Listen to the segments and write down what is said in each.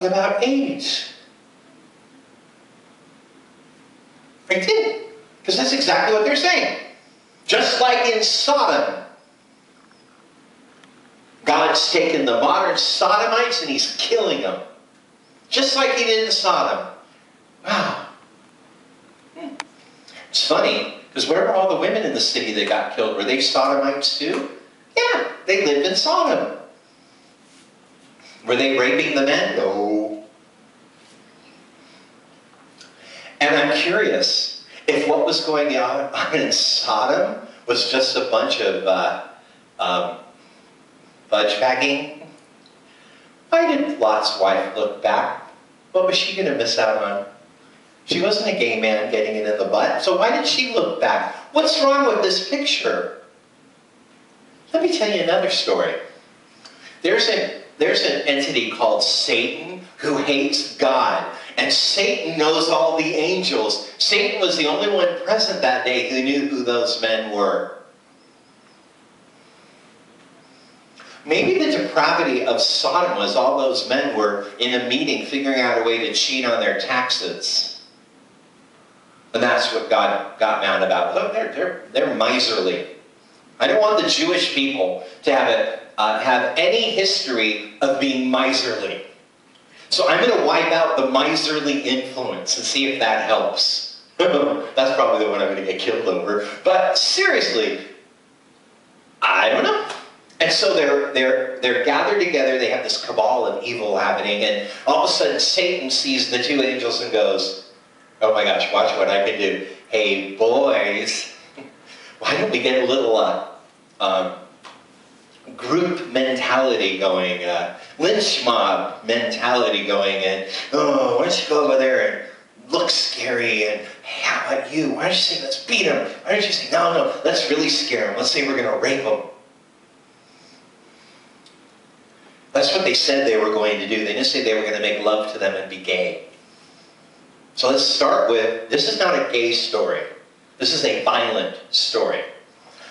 about AIDS. They did. Because that's exactly what they're saying. Just like in Sodom. God's taken the modern sodomites and he's killing them. Just like he did in Sodom. Wow. It's funny, because where were all the women in the city that got killed? Were they sodomites too? Yeah, they lived in Sodom. Were they raping the men? No. And I'm curious if what was going on in Sodom was just a bunch of fudge packing. Why did Lot's wife look back? What was she going to miss out on? She wasn't a gay man getting it in the butt, so why did she look back? What's wrong with this picture? Let me tell you another story. There's an entity called Satan who hates God. And Satan knows all the angels. Satan was the only one present that day who knew who those men were. Maybe the depravity of Sodom was all those men were in a meeting figuring out a way to cheat on their taxes. And that's what God got mad about. Look, they're miserly. I don't want the Jewish people to have any history of being miserly. So I'm going to wipe out the miserly influence and see if that helps. That's probably the one I'm going to get killed over. But seriously, I don't know. And so they're gathered together. They have this cabal of evil happening. And all of a sudden, Satan sees the two angels and goes, oh my gosh, watch what I can do. Hey, boys, why don't we get a little group mentality going, lynch mob mentality going, and oh, why don't you go over there and look scary, and hey, how about you? Why don't you say, let's beat him? Why don't you say, no, let's really scare him. Let's say we're going to rape him. That's what they said they were going to do. They didn't say they were going to make love to them and be gay. So let's start with, this is not a gay story. This is a violent story.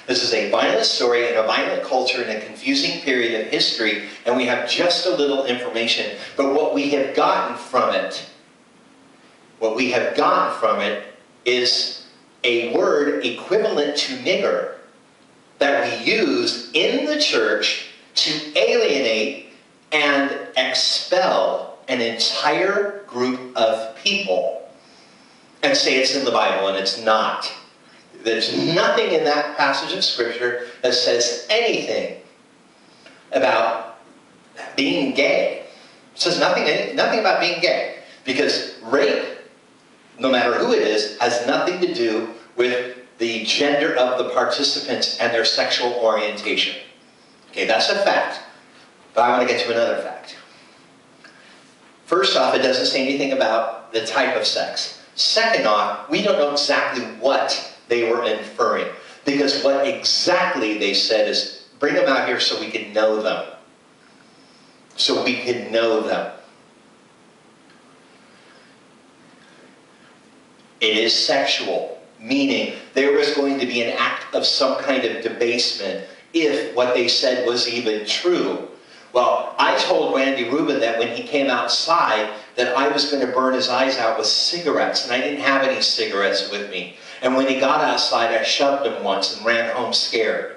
This is a violent story in a violent culture in a confusing period of history, and we have just a little information. But what we have gotten from it, is a word equivalent to nigger that we use in the church to alienate and expel an entire group of people and say it's in the Bible, and it's not. There's nothing in that passage of Scripture that says anything about being gay. It says nothing about being gay. Because rape, no matter who it is, has nothing to do with the gender of the participants and their sexual orientation. Okay, that's a fact. But I want to get to another fact. First off, it doesn't say anything about the type of sex. Second off, we don't know exactly what they were inferring. Because what exactly they said is, bring them out here so we can know them. So we can know them. It is sexual, meaning there was going to be an act of some kind of debasement if what they said was even true. Well, I told Randy Rubin that when he came outside that I was going to burn his eyes out with cigarettes, and I didn't have any cigarettes with me. And when he got outside, I shoved him once and ran home scared.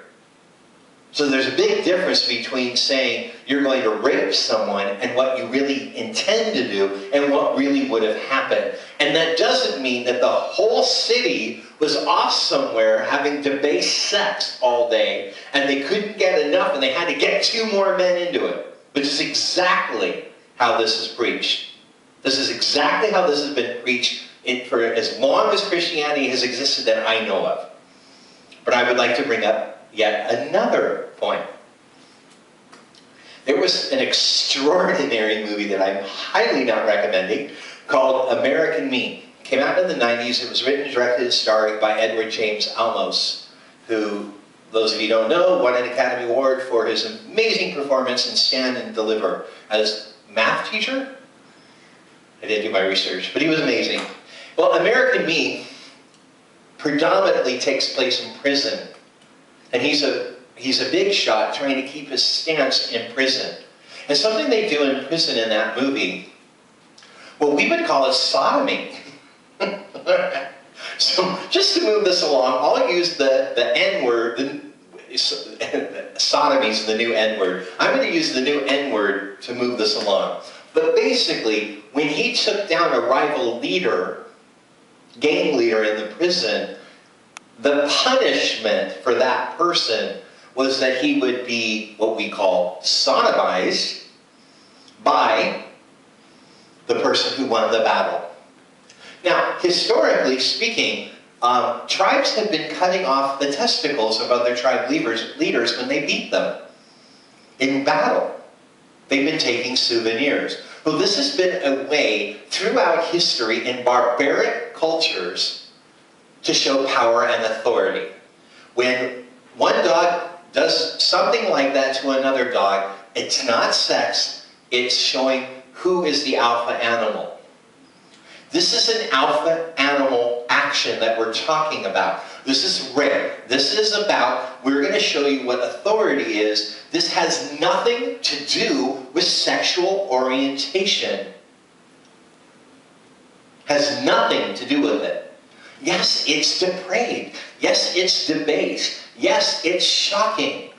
So there's a big difference between saying you're going to rape someone and what you really intend to do and what really would have happened. And that doesn't mean that the whole city was off somewhere having debased sex all day and they couldn't get enough and they had to get 2 more men into it, which is exactly how this is preached. This is exactly how this has been preached for as long as Christianity has existed that I know of. But I would like to bring up yet another point. There was an extraordinary movie that I'm highly not recommending called American Me. It came out in the 90s. It was written, directed, and starring by Edward James Olmos, who, those of you who don't know, won an Academy Award for his amazing performance in Stand and Deliver as math teacher. I didn't do my research, but he was amazing. Well, American Me predominantly takes place in prison. And he's a big shot trying to keep his stance in prison. And something they do in prison in that movie Well, we would call it sodomy. So just to move this along, I'll use the N-word. Sodomy is the new N-word. I'm going to use the new N-word to move this along. But basically, when he took down a rival leader, gang leader in the prison, the punishment for that person was that he would be what we call sodomized by the person who won the battle. Now, historically speaking, tribes have been cutting off the testicles of other tribe leaders when they beat them in battle. They've been taking souvenirs. Well, this has been a way throughout history in barbaric cultures to show power and authority. When one dog does something like that to another dog, it's not sex, it's showing who is the alpha animal. This is an alpha animal action that we're talking about. This is rare. This is about, we're going to show you what authority is. This has nothing to do with sexual orientation. Has nothing to do with it. Yes, it's depraved. Yes, it's debased. Yes, it's shocking.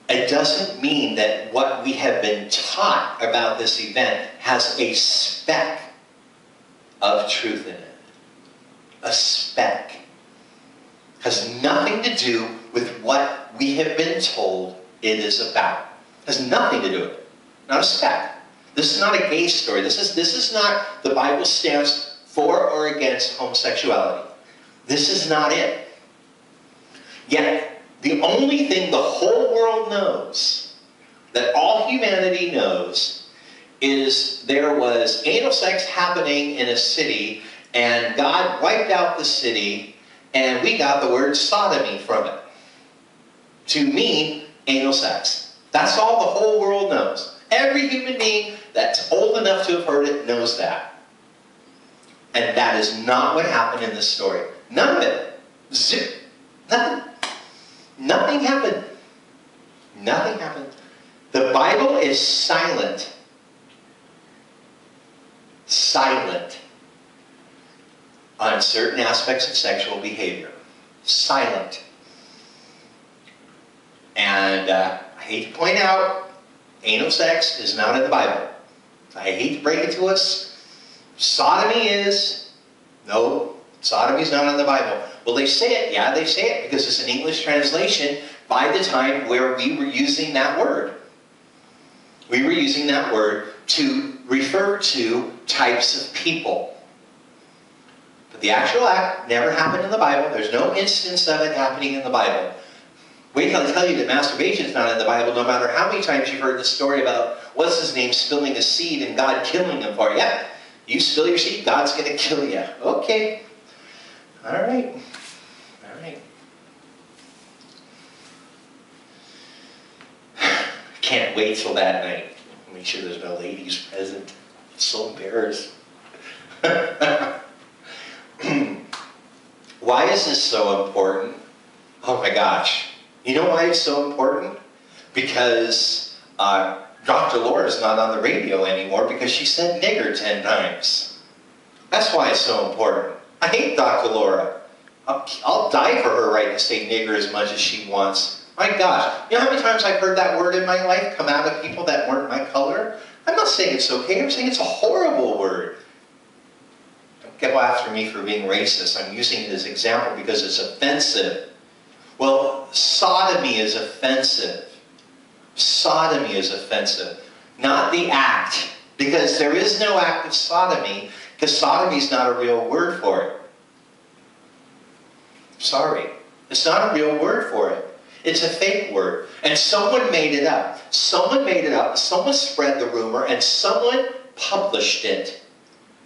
It doesn't mean that what we have been taught about this event has a speck of truth in it. A speck. Has nothing to do with what we have been told it is about. Has nothing to do with it. Not a speck. This is not a gay story. This is not the Bible stands for or against homosexuality. This is not it. Yet, the only thing the whole world knows, that all humanity knows, is there was anal sex happening in a city, and God wiped out the city, and we got the word sodomy from it to mean anal sex. That's all the whole world knows. Every human being that's old enough to have heard it knows that. And that is not what happened in this story. None of it. Zip. Nothing. Nothing happened. Nothing happened. The Bible is silent. Silent on certain aspects of sexual behavior. Silent. And I hate to point out, anal sex is not in the Bible. I hate to break it to us. Sodomy is. No, sodomy is not in the Bible. Well, they say it. Yeah, they say it because it's an English translation by the time where we were using that word. We were using that word to refer to types of people. But the actual act never happened in the Bible. There's no instance of it happening in the Bible. Wait till I tell you that masturbation is not in the Bible, no matter how many times you've heard the story about, what's his name, spilling a seed and God killing him for it. Yeah, you spill your seed, God's going to kill you. Okay. All right. All right. Can't wait till that night. Make sure there's no ladies present. I'm so embarrassed. Why is this so important? Oh my gosh. You know why it's so important? Because Dr. Laura's not on the radio anymore because she said nigger 10 times. That's why it's so important. I hate Dr. Laura. I'll die for her right to say nigger as much as she wants. My gosh. You know how many times I've heard that word in my life come out of people that weren't my color? I'm not saying it's okay. I'm saying it's a horrible word. Don't go after me for being racist. I'm using it as an example because it's offensive. Well, sodomy is offensive. Sodomy is offensive. Not the act. Because there is no act of sodomy, because sodomy is not a real word for it. Sorry. It's not a real word for it. It's a fake word. And someone made it up. Someone made it up. Someone spread the rumor, and someone published it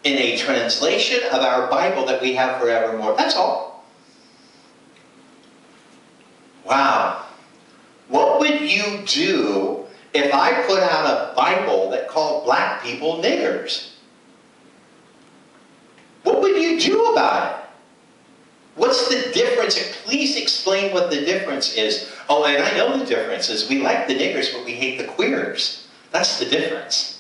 in a translation of our Bible that we have forevermore. That's all. Wow. What would you do if I put out a Bible that called black people niggers? What would you do about it? What's the difference? Please explain what the difference is. Oh, and I know the difference is we like the niggers, but we hate the queers. That's the difference.